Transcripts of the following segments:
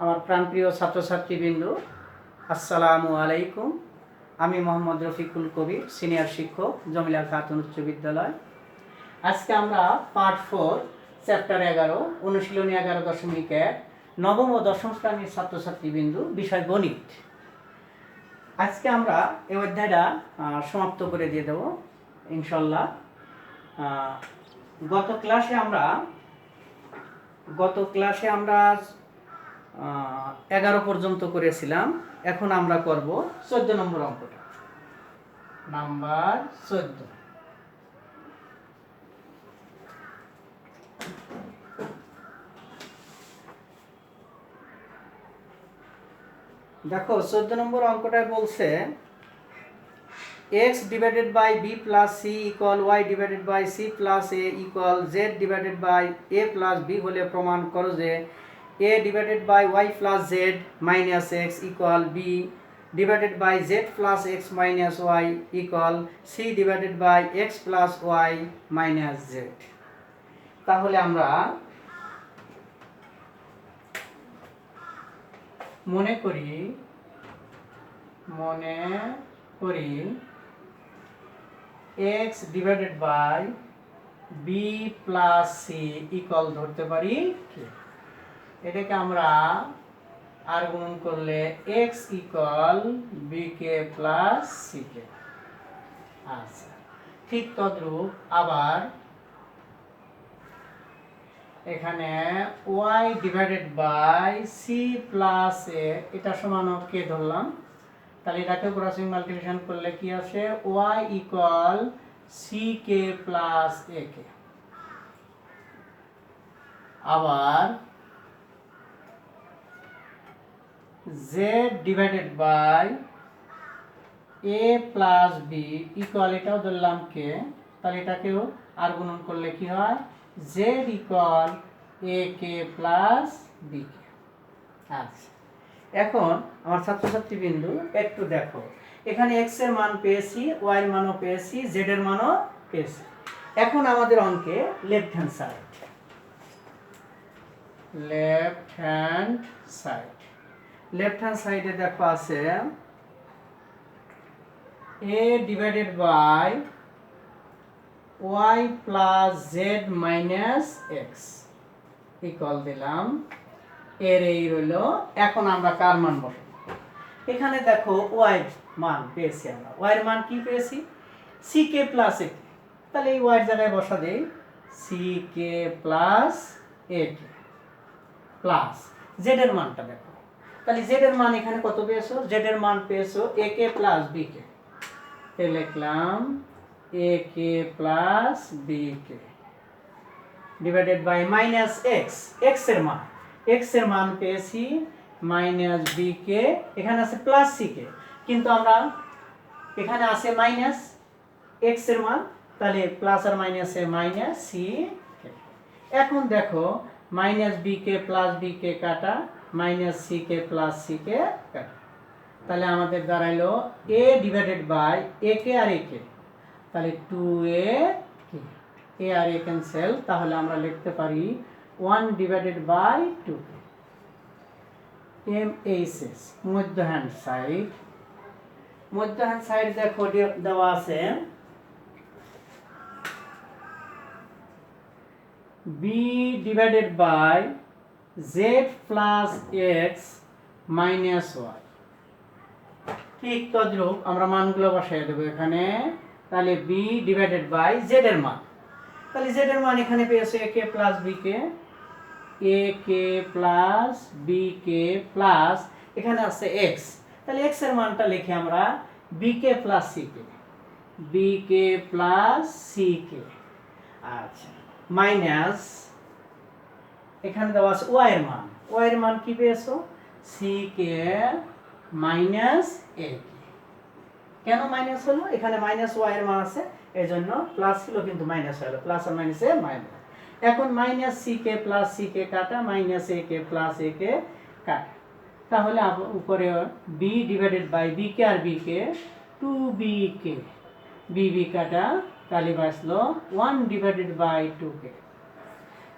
আমার প্রাণপ্রিয় ছাত্রছাত্রীবৃন্দ, আসসালামু আলাইকুম। আমি মোহাম্মদ রফিকুল কবির, সিনিয়র শিক্ষক, জমিলা খাতুন উচ্চ বিদ্যালয়। আজকে আমরা পার্ট 4 চ্যাপ্টার 11 অনুশীলনী 11.1 নবম ও দশম শ্রেণীর ছাত্রছাত্রীবৃন্দ, বিষয় গণিত। আজকে আমরা এই অধ্যায়টা সমাপ্ত করে দিয়ে দেব ইনশাল্লাহ। গত ক্লাসে আমরা 11 পর্যন্ত করেছিলাম। এখন আমরা করব 14 নম্বর অঙ্কটা, নাম্বার 14। দেখো 14 নম্বর অঙ্কটায় বলছে x divided by b plus c equal y divided by c plus a equal z divided by a plus b হলে প্রমাণ করো যে a divided by y plus z minus x equal b divided by z plus x minus y equal c divided by x plus y minus z। তাহলে আমরা মনে করি x divided by b plus c equal ধরতে পারি এটাকে আমরা আর গুণন করলে x equal b কে plus c কে। আচ্ছা, ঠিক তদ্রূপ আবার এখানে y divided by c plus a এটা সমান কে ধরলাম, তাহলে এটাকে ক্রসিং মাল্টিপ্লিকেশন করলে কি আসে y equal c k plus a কে। আবার z divided by a plus b equal এটাও ধরলাম কে, তাহলে এটাকেও আর গুণন করলে কি হয় z equal a k plus b k। আচ্ছা, এখন আমার ছাত্রছাত্রীবৃন্দু একটু দেখো, এখানে x এর মান পেয়েছি, y এর মানও পেয়েছি, z এর মানও পেয়েছি। এখন আমাদের অঙ্কে লেফট হ্যান্ড সাইডে দেখো আছে a divided by y plus z minus x equal দিলাম, এর এই রইল। এখন আমরা কার মান বসাবো? এখানে দেখো y মান পেয়েছি আমরা, y এর মান কি পেয়েছি ck plus a, তাহলে এই y এর জায়গায় বসা দেই ck plus a plus z এর মানটা দেখো, তাহলে z এর মান এখানে কত পেয়েছো? z এর মান পেয়েছো ak plus bk, তাহলে লিখলাম ak plus bk divided by minus x এর মান পেয়েছি মাইনাস bk, এখানে আছে প্লাস ck, কিন্তু আমরা এখানে আছে মাইনাস x এর মান, তাহলে প্লাস আর মাইনাসে মাইনাস c। এখন দেখো মাইনাস bk প্লাস bk কাটা, মাইনাস ck প্লাস ck কাটা, তাহলে আমাদের দাঁড়াইলো a ডিভাইডেড বাই ak আর ak, তাহলে 2ak, a R a cancel, তাহলে আমরা লিখতে পারি 1 ডিভাইডেড বাই 2k। MHS মধ্য হ্যান্ড সাইড দেখো দেওয়া আছে b divided by z plus x minus y। ঠিক তদ্রূপ আমরা মানগুলো বসাই দেবো এখানে, তাহলে b ডিভাইডেড বাই z এর মান, তাহলে z এর মান এখানে পেয়েছে ak plus bk, ak plus bk plus এখানে আছে x, তাহলে x এর মানটা লিখি আমরা bk plus ck, bk plus ck। আচ্ছা, মাইনাস এখানে দেওয়া আছে y এর মান কি পেয়েছো ck মাইনাস ak। কেন মাইনাস হলো? এখানে মাইনাস y এর মান আছে, এই জন্য প্লাস ছিল কিন্তু মাইনাস হলো, প্লাস আর মাইনাসে মাইনাস। এখন মাইনাস ck প্লাস ck কাটা, মাইনাস ak প্লাস ak কাটা, তাহলে উপরে b ডিভাইডেড বাই bk আর bk 2bk, bb কাটা, তাহলে বাঁচলো 1 ডিভাইডেড বাই 2k।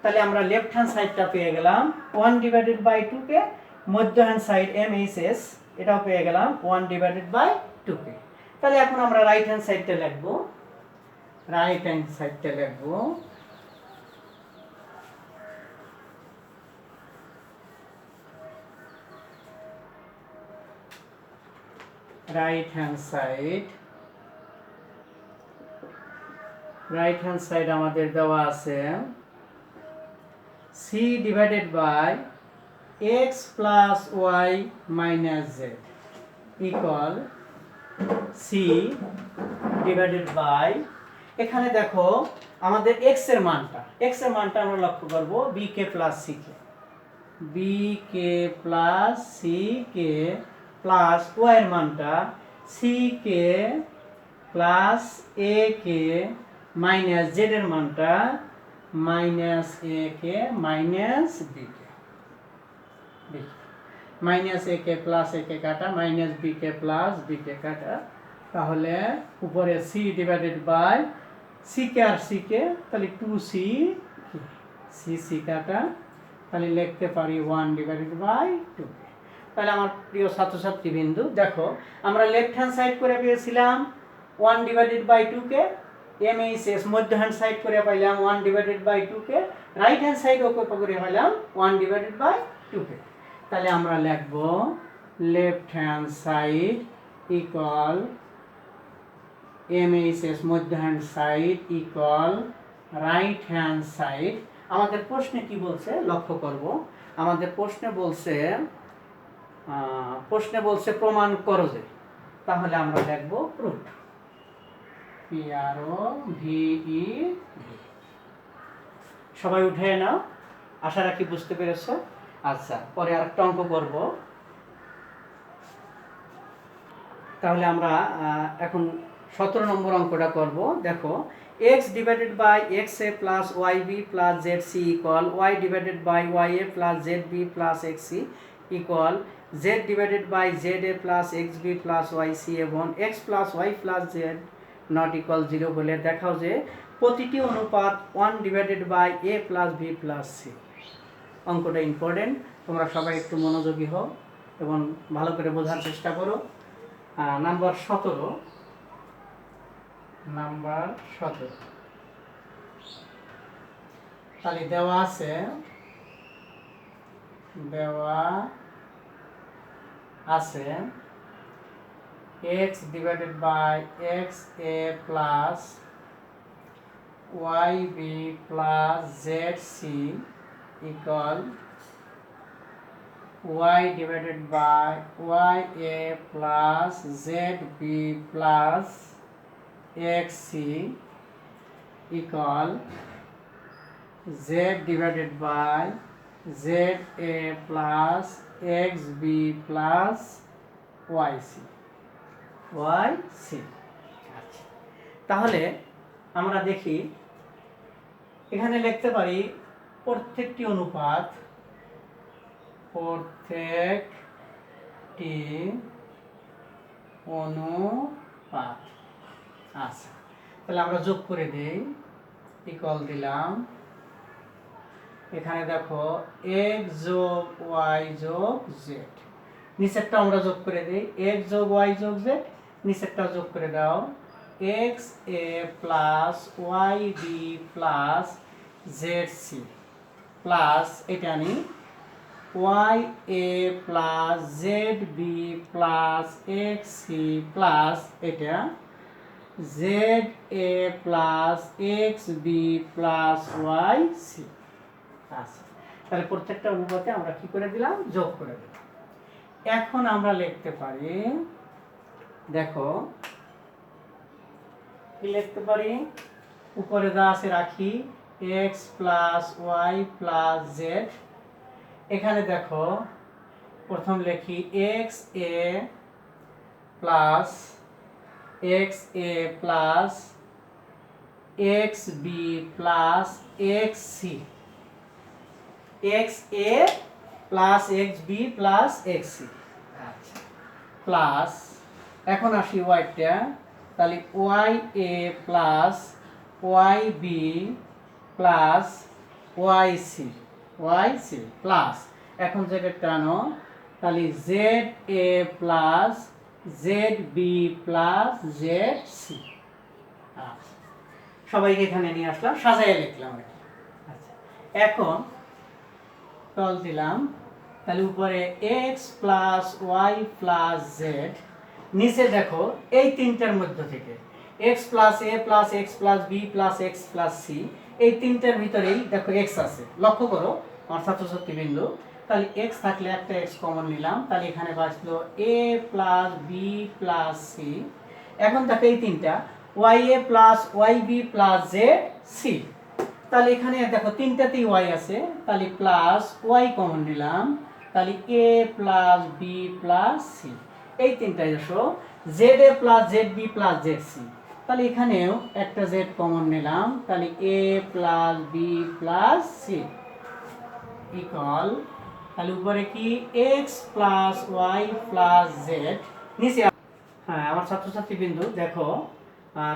তাহলে আমরা লেফট হ্যান্ড সাইডটা পেয়ে গেলাম 1 ডিভাইডেড বাই 2k, মধ্য হ্যান্ড সাইড MHS এটাও পেয়ে গেলাম 1/2k। তাহলে এখন আমরা রাইট হ্যান্ড সাইডটা লিখব। রাইট হ্যান্ড সাইডটা লিখব রাইট হ্যান্ড সাইড আমাদের দেওয়া আছে c divided by x plus y minus z equal c divided by, এখানে দেখো আমাদের x এর মানটা আমরা লক্ষ্য করব bk plus ck plus y এর মানটা ck plus ak minus z এর মানটা minus ak minus bk, minus ak plus ak কাটা মাইনাস bk প্লাস bk কাটা, তাহলে উপরে c ডিভাইডেড বাই ck আর ck, তাহলে 2c c কাটা, তাহলে লিখতে পারি 1/2k। তাহলে আমার প্রিয় ছাত্রছাত্রী বিন্দু দেখো আমরা লেফট হ্যান্ড সাইড করে পেয়েছিলাম 1/2k, MHS মধ্য হ্যান্ড সাইড করে পাইলাম 1/2k, রাইট হ্যান্ড সাইড ওকে করে পাইলাম 1/2k। তাহলে আমরা লিখব left hand side equal MHS মধ্য hand side equal right hand side. আমাদের প্রশ্নে কি বলছে লক্ষ্য করব, আমাদের প্রশ্নে বলছে প্রমাণ করো যে, তাহলে আমরা লিখব প্রুফ, PROVE। সবাই উঠে নাও, আশা রাখি বুঝতে পেরেছো। আচ্ছা, পরে আরেকটা অঙ্ক করব। তাহলে আমরা এখন 17 নম্বর অঙ্কটা করব। দেখো x divided by xa plus yb plus zc equal y divided by ya plus zb plus xc equal z divided by za plus xb plus yc এবং x plus y plus z not equal 0 হলে দেখাও যে প্রতিটি অনুপাত 1/a plus b plus c। অঙ্কটা important, তোমরা সবাই একটু মনোযোগী হও এবং ভালো করে বোঝার চেষ্টা করো। নাম্বার 17 তাহলে দেওয়া আছে x divided by xa plus yb plus zc equal y divided by ya plus zb plus xc equal z divided by za plus xb plus yc। আচ্ছা, তাহলে আমরা দেখি এখানে লিখতে পারি প্রত্যেকটি অনুপাত আচ্ছা, তাহলে আমরা যোগ করে দেই, ইকুয়াল দিলাম। এখানে দেখো x যোগ y যোগ z, নিচেরটা আমরা যোগ করে দেই x যোগ y যোগ z, নিচেরটা যোগ করে দাও xa plus yb plus zc plus এটা আনি ya plus zb plus xc plus এটা za plus xb plus yc। আচ্ছা, তাহলে প্রত্যেকটা অনুপাতে আমরা কি করে দিলাম, যোগ করে দিলাম। এখন আমরা লিখতে পারি, দেখো কি লিখতে পারি, উপরে যা আছে রাখি x plus y plus z। এখানে দেখো প্রথম লিখি xa plus xb plus xc, xa plus xb plus xc। আচ্ছা, প্লাস এখন আসি ওয়াইটা, তাহলে ya plus yb plus yc plus, এখন যেটা টানো তাহলে z a plus z b plus z c. সবাইকে এখানে নিয়ে আসলাম, সাজাইয়ে লিখলাম আর কি। আচ্ছা, এখন টল দিলাম, তাহলে উপরে x plus y plus z, নিচে দেখো এই তিনটার মধ্য থেকে x plus a plus x plus B plus x plus c, এই তিনটার ভিতরেই দেখো এক্স আছে, লক্ষ্য করো আমার ছাত্রছাত্রী বিন্দু। তাহলে এক্স থাকলে একটা এক্স কমন নিলাম, তাহলে এখানে বাঁচলো a plus B plus c. এখন দেখো এই তিনটা y a plus y b plus z c, তাহলে এখানে দেখো তিনটাতেই ওয়াই আছে, তাহলে প্লাস ওয়াই কমন নিলাম, তাহলে a plus B plus c. এই তিনটাই আসো z a plus z b plus z c, তাহলে এখানেও একটা জেড কমন নিলাম, তাহলে a plus B plus c equal, তাহলে উপরে কি x plus y plus z, নিচে। হ্যাঁ আমার ছাত্রছাত্রী বিন্দু দেখো,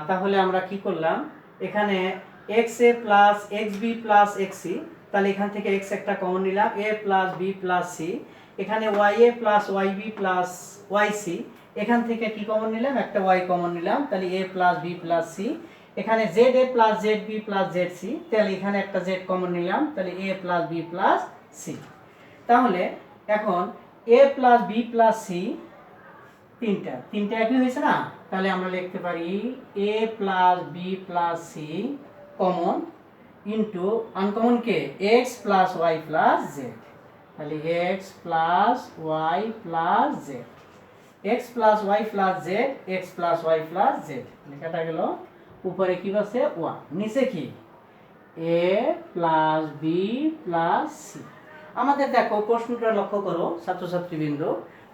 তাহলে আমরা কি করলাম, এখানে x a plus x b plus x c, তাহলে এখান থেকে এক্স একটা কমন নিলাম, a plus B plus c. এখানে y a plus y b plus y c, এখান থেকে কি কমন নিলাম, একটা ওয়াই কমন নিলাম, তাহলে a plus B plus c. এখানে z a plus z b plus z c, তাহলে এখানে একটা জেড কমন নিলাম, তাহলে a plus B plus c. তাহলে এখন a plus B plus c তিনটা একই হয়েছে না, তাহলে আমরা লিখতে পারি a plus B plus c common into uncommon কে x plus y plus z, তাহলে x plus y plus z, x plus y plus z, x plus y plus z লেখাটা গেল। উপরে কি আছে ওয়ান, নিচে কি A plus B plus C. আমাদের দেখো প্রশ্নটা লক্ষ্য করো ছাত্রছাত্রীবৃন্দ,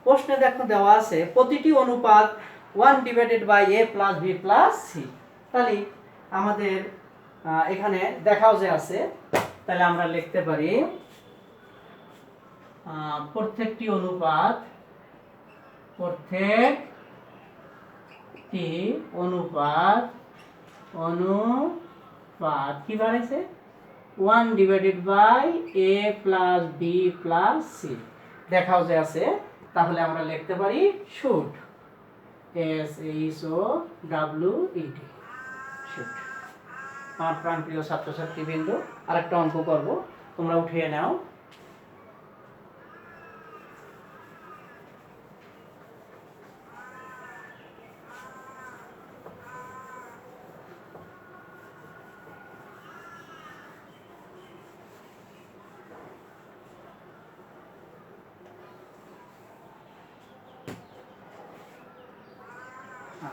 প্রশ্নে দেখো দেওয়া আছে প্রতিটি অনুপাত 1/a plus B plus c. তাহলে আমাদের এখানে দেখাও যে আছে, তাহলে আমরা লিখতে পারি প্রত্যেকটি অনুপাত কি বাড়াইছে 1/a plus B plus C দেখাও যে আছে, তাহলে আমরা লিখতে পারি শুড, SHOWED শুড। আমার প্রাণপ্রিয় ছাত্রছাত্রীবৃন্দ, আরেকটা অঙ্ক করব, তোমরা উঠিয়ে নাও।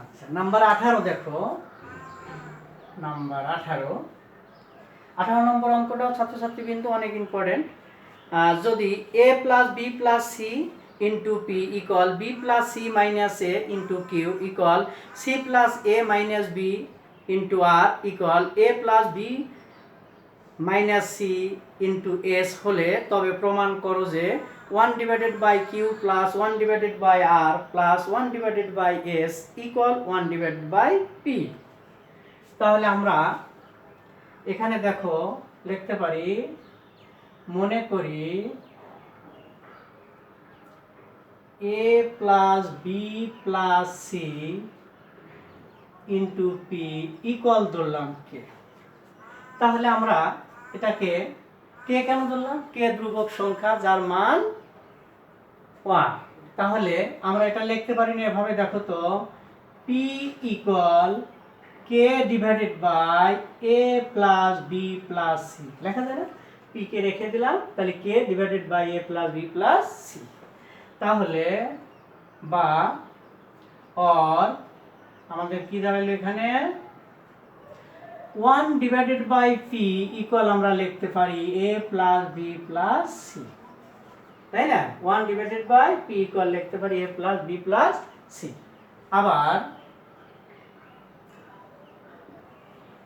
আচ্ছা, নাম্বার 18 দেখো, নাম্বার 18 নম্বর অঙ্কটাও ছাত্রছাত্রীবৃন্দ অনেক ইম্পর্টেন্ট। যদি a plus B plus C into P equal B plus C minus A into Q equal C plus A minus B into R equal A plus B minus C into S হলে তবে প্রমাণ করো যে 1/q plus 1/r plus 1/s equal 1/p। তাহলে আমরা এখানে দেখো লিখতে পারি, মনে করি a plus B plus C into P equal ধরলাম কে। তাহলে আমরা এটাকে কে কেন ধরলাম, কে ধ্রুবক সংখ্যা যার মান 1। তাহলে আমরা এটা লিখতে পারি না এভাবে, দেখো তো p equal k divided by a plus B plus c লেখা যায় না, পি কে রেখে দিলাম, তাহলে k divided by a plus B plus c. তাহলে বা অর আমাদের কি দাঁড়ালো এখানে 1/p ইকুয়াল আমরা লিখতে পারি a plus B plus C, তাই না। 1/p ইকুয়াল লিখতে পারি a plus B plus C. আবার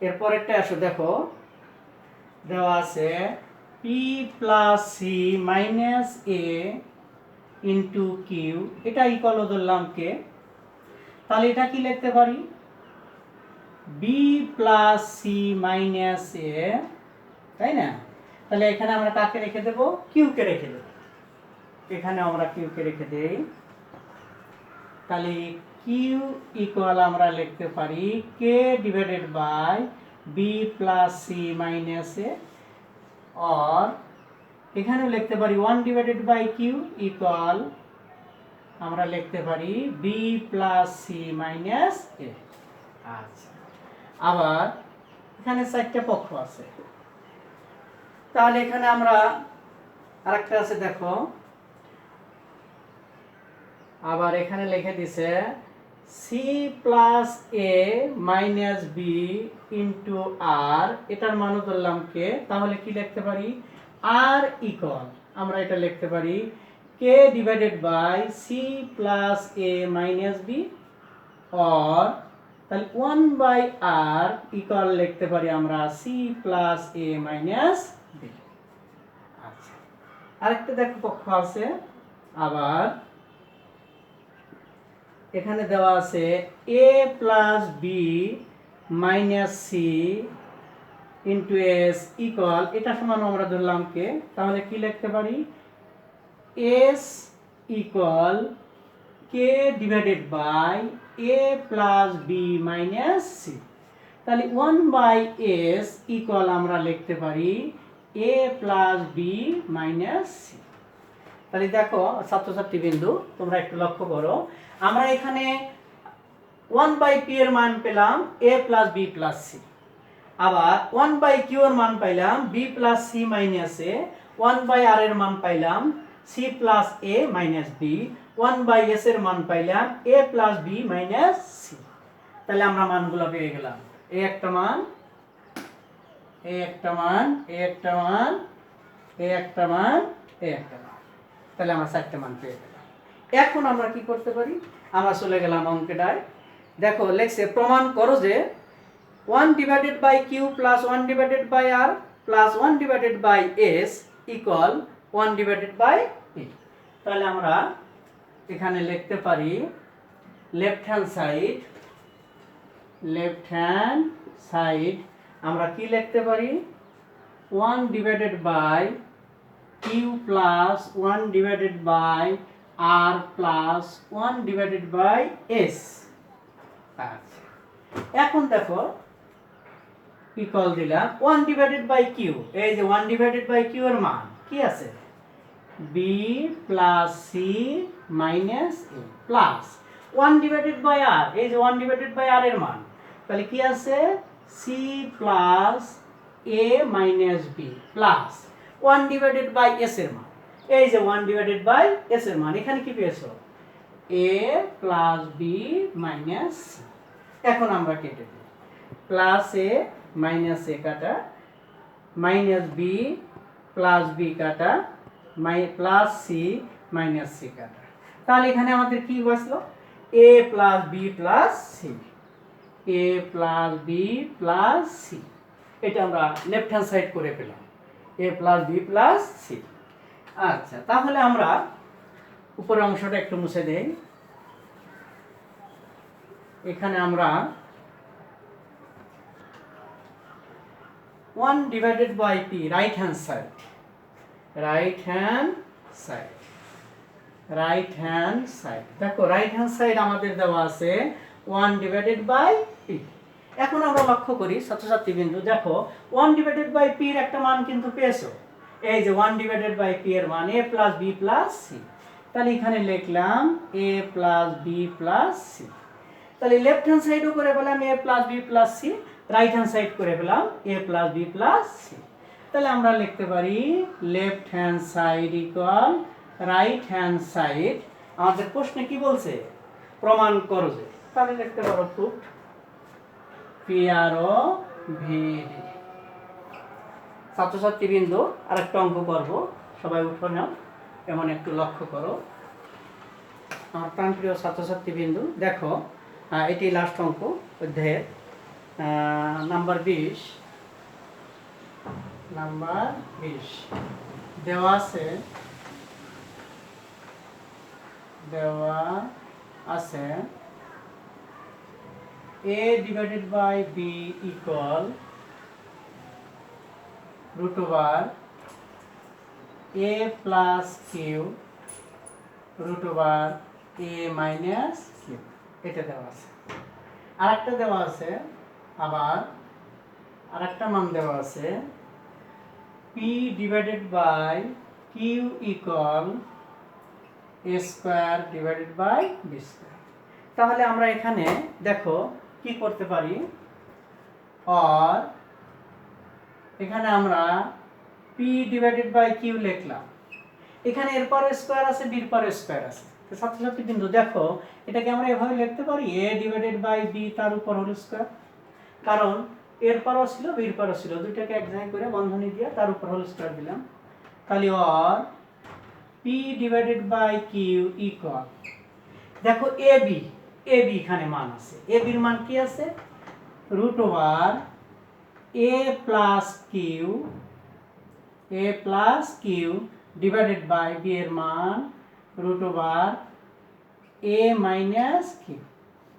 এরপরেরটা আসো, দেখো দেওয়া আছে p plus C minus A into Q, এটা ইকুয়াল ধরলাম কে, তাহলে এটা কি লিখতে পারি B plus C minus A, তাই না। তাহলে এখানে আমরা কাকে রেখে দেবো, কিউ কে রেখে দেবো। এখানে আমরা কিউ কে রেখে দেই, তাহলে কিউ ইকুয়াল আমরা লিখতে পারি k divided by b plus C minus a, or এখানেও লিখতে পারি 1 ডিভাইডেড বাই কিউ ইকুয়াল আমরা লিখতে পারি বি প্লাস সি মাইনাস এ। আচ্ছা, আবার এখানে 4টা পক্ষ আছে, তাহলে এখানে আমরা আরেকটা আছে দেখো, আবার এখানে লিখে দিছে সি প্লাস এ মাইনাস বি ইন্টু আর, এটার মানও ধরলাম কে, তাহলে কি লিখতে পারি আর ইকুয়াল আমরা এটা লিখতে পারি k divided by c plus A minus b, or তাহলে 1 বাই আর ইকুয়াল লিখতে পারি আমরা সি প্লাস এ মাইনাস বি। আচ্ছা, আরেকটা দেখো পক্ষ আছে, আবার এখানে দেওয়া আছে a plus B minus C into s equal, এটা সমান আমরা ধরলাম কে, তাহলে কি লিখতে পারি s equal k divided by a plus B minus c, তাহলে 1 বাই এস ইকুয়াল আমরা লিখতে পারি a plus B minus c. তাহলে দেখো ছাত্রছাত্রী বিন্দু, তোমরা একটু লক্ষ্য করো, আমরা এখানে 1 বাই পি এর মান পেলাম a plus B plus C, আবার 1 বাই কিউ এর মান পাইলাম b plus C minus a, 1 by r এর মান পাইলাম c plus A minus b, 1 by S এর মান পাইলাম a plus B minus c. তাহলে আমরা মানগুলো পেয়ে গেলাম, এ একটা মান, এ একটা মান, এ একটা মান, এ একটা মান, এ একটা মান, তাহলে আমরা 4টে মান পেয়ে গেলাম। এখন আমরা কি করতে পারি, আমরা চলে গেলাম অঙ্কেটায়, দেখো লেখছে প্রমাণ করো যে 1 divided by Q plus 1 divided by R plus 1 divided by S equal 1 divided by P. তাহলে আমরা এখানে লিখতে পারি লেফট হ্যান্ড সাইড আমরা কি লিখতে পারি 1 divided by Q plus 1 divided by R plus 1 divided by S. আচ্ছা, এখন দেখো ইকুয়াল দিলাম 1 ডিভাইডেড বাই কিউ, এই যে 1 ডিভাইডেড বাই কিউ এর মান কি আছে b plus C minus a, plus 1 divided by r, এই যে 1 ডিভাইডেড বাই আর এর মান, তাহলে কি আছে C plus A minus B, plus 1 divided by S এর মান, এই যে 1 ডিভাইডেড বাই এস এর মান, এখানে কি পেয়েছো এ প্লাস বি মাইনাস সি। এখন আমরা কেটে দিই, প্লাস এ মাইনাস এ কাটা, মাইনাস বি প্লাস বি কাটা, প্লাস সি মাইনাস সি কাটা, তাহলে এখানে আমাদের কি বসলো এ প্লাস বি প্লাস সি, এ প্লাস বি প্লাস সি, এটা আমরা লেফট হ্যান্ড সাইড করে পেলাম a plus B plus C. আচ্ছা, তাহলে আমরা উপরের অংশটা একটু মুছে দেই, এখানে আমরা 1 divided by P right hand side, দেখো রাইট হ্যান্ড সাইড আমাদের দেওয়া আছে 1 ডিভাইডেড বাই পি। এখন আমরা লক্ষ্য করি ছাত্রছাত্রী বিন্দু, দেখো 1 ডিভাইডেড বাই পি এর একটা মান কিন্তু পেয়েছো, এই যে 1 ডিভাইডেড বাই পি এর মান a plus B plus c, তাহলে এখানে লিখলাম a plus B plus c. তাহলে লেফট হ্যান্ড সাইডও করে পেলাম a plus B plus c, right hand side করে পেলাম a plus B plus c. তাহলে আমরা লিখতে পারি left hand side equal right hand side. আমাদের প্রশ্নে কি বলছে প্রমাণ করো যে, তাহলে লিখতে পারো প্রুফ পি আর ও ভিডি। ছাত্রছাত্রী বিন্দু আরেকটা অঙ্ক করব, সবাই উঠো নাও, এমন একটু লক্ষ্য করো আমার প্রাণপ্রিয় ছাত্রছাত্রী বিন্দু। দেখো এটি লাস্ট অঙ্ক অধ্যায়ের নাম্বার 20 দেওয়া আছে a divided by b equal root over a plus q root over A minus Q, এটা দেওয়া আছে। আরেকটা দেওয়া আছে, আবার আরেকটা মান দেওয়া আছে P divided by Q equal A square divided by B square. তাহলে আমরা এখানে দেখো কি করতে পারি, আর এখানে আমরা পি ডিভাইডেড বাই কিউ লিখলাম, এখানে এর পরে স্কোয়ার আছে, বির পরে স্কোয়ার আছে, তো ছাত্রছাত্রী বিন্দু দেখো এটাকে আমরা এভাবে লিখতে পারি এ ডিভাইডেড বাই বি তার উপর হোল স্কোয়ার, কারণ এর পরও ছিল বির পরও ছিল, দুইটাকে এক জায়গায় করে বন্ধনী দিয়ে তার উপর হোল স্কোয়ার দিলাম। তাহলে আর p divided by Q equal, দেখো এ বি এখানে মান আছে, এ বির মান কি আছে, root over A plus Q divided by B এর মান root over A minus Q,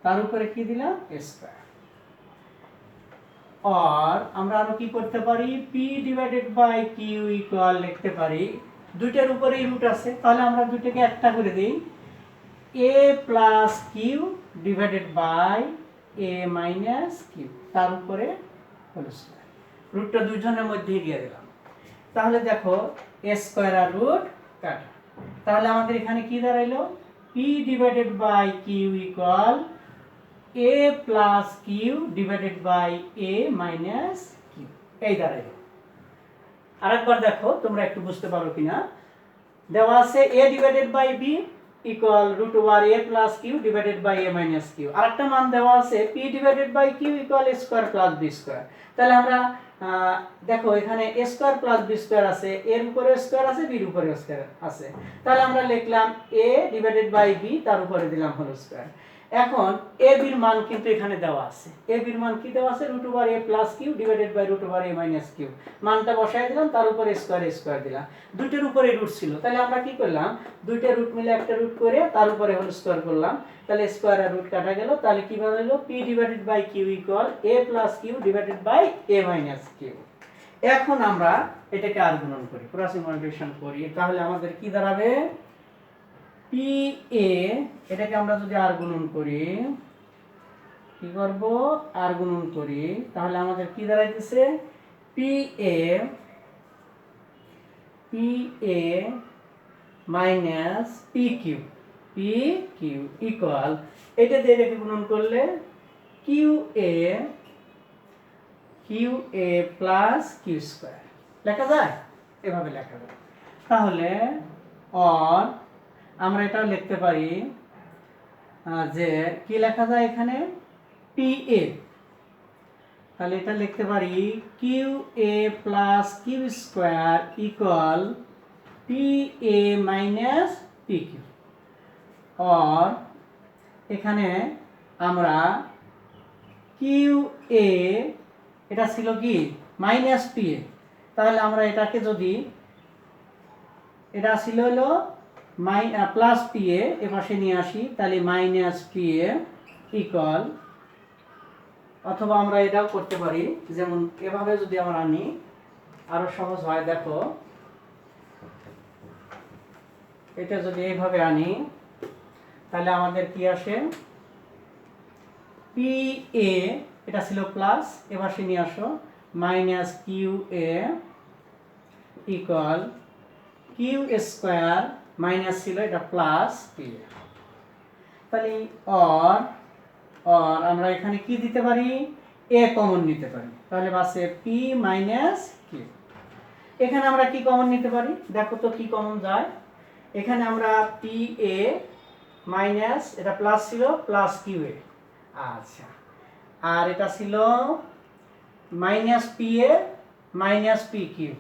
তার উপরে কি দিলাম স্কোয়ার। আর আমরা আরো কি করতে পারি, P divided by Q equal লিখতে পারি, দুইটার উপরেই রুট আছে, তাহলে আমরা দুইটাকে একটা করে দিই, a plus Q divided by A minus Q, তার উপরে হোল স্কোয়ার, রুটটা দুইজনের মধ্যেই দিয়ে দিলাম। তাহলে দেখো এ স্কোয়ার আর রুট কাটা, তাহলে আমাদের এখানে কি দাঁড়াইলো, p divided by Q equal A plus Q divided by A minus q, এই দাঁড়াইলো। আরেকবার দেখো তোমরা একটু বুঝতে পারো কিনা, দেওয়া আছে a divided by b equal root over A plus Q divided by A minus q, আরেকটা মান দেওয়া আছে P divided by Q equal A square plus b square. তাহলে আমরা দেখো এখানে a square plus b square আছে, এর উপরে স্কোয়ার আছে, বির উপরে স্কোয়ার আছে, তাহলে আমরা লিখলাম এ ডিভাইডেড বাই বি, তার উপরে দিলাম হোল স্কোয়ার। এখন এ বির মান কিন্তু এখানে দেওয়া আছে, এ বির মান কি দেওয়া আছে, root over A plus Q divided by root over A minus Q, মানটা বসাই দিলাম, তার উপরে স্কোয়ার দিলাম, দুইটার উপরে রুট ছিল, তাহলে আমরা কি করলাম, দুইটা রুট মিলে একটা রুট করে তার উপরে হোল স্কোয়ার করলাম, তাহলে স্কোয়ার আর রুট কাটা গেল, তাহলে কি হলো, P divided by Q equal A plus Q divided by A minus Q. এখন আমরা এটাকে আর গুণন করি, ক্রস মাল্টিপ্লিকেশন করি, তাহলে আমাদের কি দাঁড়াবে, পি এ, এটাকে আমরা যদি আর গুণন করি, কি করব, আর গুণন করি, তাহলে আমাদের কি দাঁড়াইতেছে, p a minus p q equal, এটা দিয়ে রেখে গুণন করলে q a plus q square লেখা যায়, এভাবে লেখা যায়। তাহলে আর আমরা এটা লিখতে পারি যে কি লেখা যায় এখানে, পি এ, তাহলে এটা লিখতে পারি q a plus q square equal p a minus p q. আর এখানে আমরা কিউ এ, এটা ছিল কি মাইনাস পি এ, তাহলে আমরা এটাকে যদি, এটা ছিল হলো প্লাস পি এ, এ পাশে নিয়ে আসি, তাহলে মাইনাস পি এ ইকুয়াল, অথবা আমরা এটাও করতে পারি, যেমন এভাবে যদি আমরা আনি আরো সহজ হয়, দেখো এটা যদি এইভাবে আনি তাহলে আমাদের কি আসে, পি এ, এটা ছিল প্লাস, এ পাশে নিয়ে আসো, মাইনাস কিউ এ ইকুয়াল কিউ স্কোয়ার, মাইনাস ছিল এটা প্লাস পি এ। তাহলে আর আমরা এখানে কি দিতে পারি, এ কমন নিতে পারি, তাহলে বাসে পি মাইনাস কিউ। এখানে আমরা কি কমন নিতে পারি, দেখো তো কি কমন যায়, এখানে আমরা পি এ মাইনাস, এটা প্লাস ছিল, প্লাস কিউ এ, আচ্ছা, আর এটা ছিল minus p a minus p q,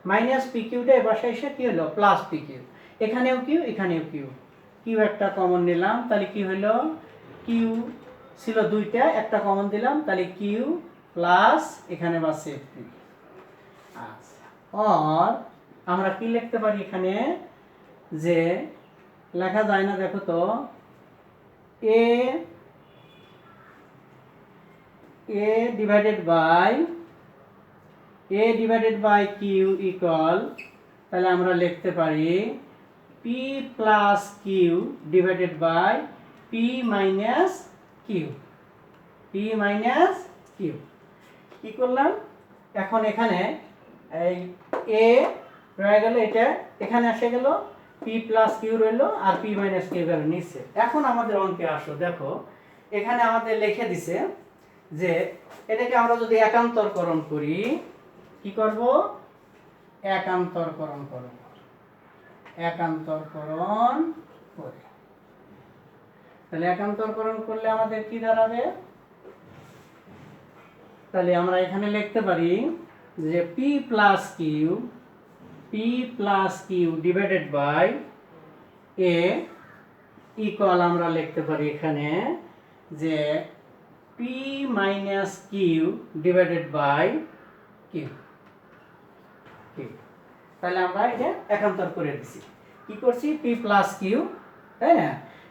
minus p কিউটা এ পাশে এসে কি হলো, প্লাস পি কিউ, এখানেও কিউ এখানেও কিউ, কিউ একটা কমন নিলাম, তাহলে কি হলো, কিউ ছিল দুইটা, একটা কমন দিলাম, তাহলে কিউ প্লাস এখানে বাসে পি। আচ্ছা, আর আমরা কি লিখতে পারি এখানে, যে লেখা যায় না, দেখো তো A divided by Q equal, তাহলে আমরা লিখতে পারি P plus Q divided by P minus Q, P minus Q. কি করলাম এখন এখানে এই এ রয়ে গেল, এটা এখানে এসে গেল, পি প্লাস কিউ রইল আর পি মাইনাস কিউ গেল নিচে। এখন আমাদের অঙ্কে আসো, দেখো এখানে আমাদের লিখে দিছে যে এটাকে আমরা যদি একান্তরকরণ করি, কি করব, একান্তরকরণ করব, একান্তরকরণ করে, তাহলে একান্তরকরণ করলে আমাদের কি দাঁড়াবে, তাহলে আমরা এখানে লিখতে পারি যে P plus Q divided by A equal আমরা লিখতে পারি এখানে যে P minus Q divided by Q. তাহলে আমরা এটা একান্তর করে দিছি, কি করছি, পি প্লাস কিউ, তাই না,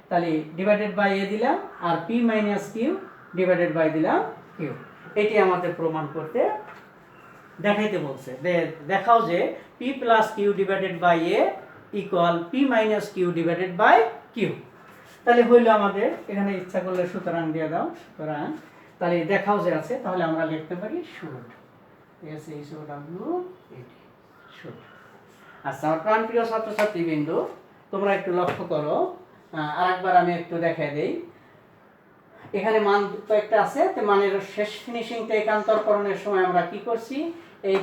তাহলে ডিভাইডেড বাই এ দিলাম আর p minus Q divided by দিলাম কিউ। এটি আমাদের প্রমাণ করতে দেখাইতে বলছে, দেখাও যে P plus Q divided by A equal p minus Q divided by Q. তাহলে হইল আমাদের, এখানে ইচ্ছা করলে সুতরাং দিয়ে দাও, সুতরাং তাহলে দেখাও যে আছে, তাহলে আমরা লিখতে পারি should, S H O W এটি, শুড। আচ্ছা আমার প্রাণপ্রিয় ছাত্রছাত্রীবৃন্দ, তোমরা একটু লক্ষ্য করো, আরেকবার আমি একটু দেখাই দেই। এখানে মান কয়েকটা আছে, তো মানের শেষ ফিনিশিংটা একান্তরকরণের সময় আমরা কি করছি, এই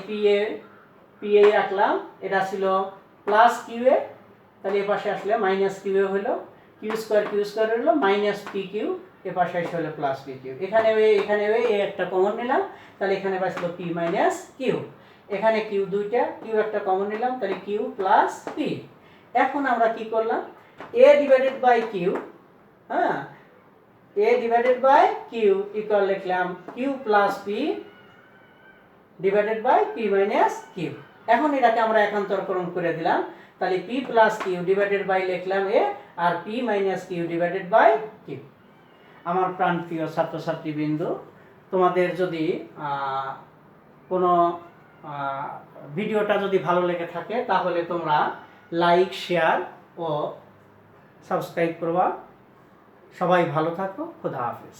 পি এ রাখলাম, এটা ছিল প্লাস কিউ এ, তাহলে এ পাশে আসলে মাইনাস কিউ এ হলো, কিউ স্কোয়ার হলো মাইনাস পি কিউ, এ পাশে এসে হলো প্লাস পি কিউ। এখানে এ একটা কমন নিলাম, তাহলে এখানে বাঁচলো পি মাইনাস কিউ। এখানে কিউ দুইটা, কিউ একটা কমন নিলাম, তাহলে কিউ প্লাস পি। এখন আমরা কি করলাম, এ ডিভাইডেড বাই কিউ, হ্যাঁ, a divided by q equal লিখলাম q plus p divided by p minus q। এখন এটাকে আমরা একান্তরকরণ করে দিলাম, তাহলে p plus q divided by লিখলাম a R p minus q divided by q। আমার প্রাণপ্রিয় ছাত্রছাত্রীবৃন্দ, তোমাদের যদি কোনো ভিডিওটা যদি ভালো লেগে থাকে তাহলে তোমরা লাইক, শেয়ার ও সাবস্ক্রাইব করবা। সবাই ভালো থাকো, খোদা হাফেজ।